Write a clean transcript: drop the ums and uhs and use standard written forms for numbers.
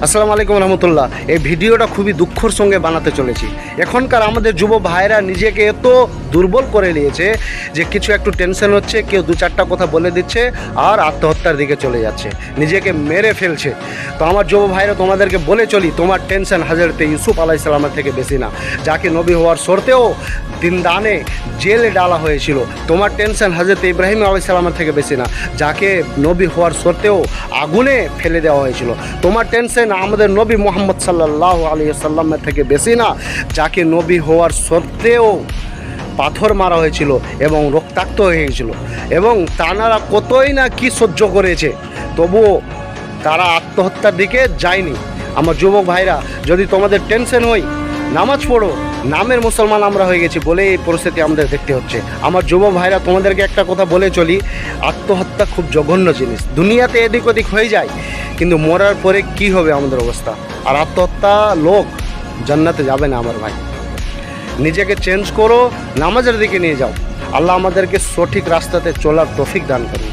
আসসালামু আলাইকুম রহমতুল্লাহ। এই ভিডিওটা খুবই দুঃখের সঙ্গে বানাতে চলেছি। এখনকার আমাদের যুব ভাইরা নিজেকে এত দুর্বল করে নিয়েছে যে কিছু একটু টেনশন হচ্ছে, কেউ দু চারটা কথা বলে দিচ্ছে আর আত্মহত্যার দিকে চলে যাচ্ছে, নিজেকে মেরে ফেলছে। তো আমার যুব ভাইরা তোমাদেরকে বলে চলি, তোমার টেনশন হযরতে ইউসুফ আলাইহিস সালামের থেকে বেশি না, যাকে নবী হওয়ার শর্তেও দিনদানে জেলে ডালা হয়েছিল। তোমার টেনশন হযরতে ইব্রাহিম আলাইহিস সালামের থেকে বেশি না, যাকে নবী হওয়ার শর্তেও আগুনে ফেলে দেওয়া হয়েছিল। তোমার টেনশন আমাদের নবী মুহাম্মদ সাল্লাল্লাহু আলাইহি সাল্লামের থেকে বেশি না, যাকে নবী হওয়ার সত্ত্বেও পাথর মারা হয়েছিল এবং রক্তাক্ত হয়ে গেছিল, এবং তারা কতই না কি সহ্য করেছে, তবুও তারা আত্মহত্যার দিকে যায়নি। আমার যুবক ভাইরা, যদি তোমাদের টেনশন হয়, নামাজ পড়ো। নামের মুসলমান আমরা হয়ে গেছি বলে এই পরিস্থিতি আমাদের দেখতে হচ্ছে। আমার যুবক ভাইরা, তোমাদেরকে একটা কথা বলে চলি, আত্মহত্যা খুব জঘন্য জিনিস। দুনিয়াতে এদিক ওদিক হয়ে যায়, কিন্তু মরার পরে কি হবে আমাদের অবস্থা? আর আত্মহত্যা লোক জান্নাতে যাবে না আমার ভাই। নিজেকে চেঞ্জ করো, নামাজের দিকে নিয়ে যাও। আল্লাহ আমাদেরকে সঠিক রাস্তাতে চলার তৌফিক দান করুন।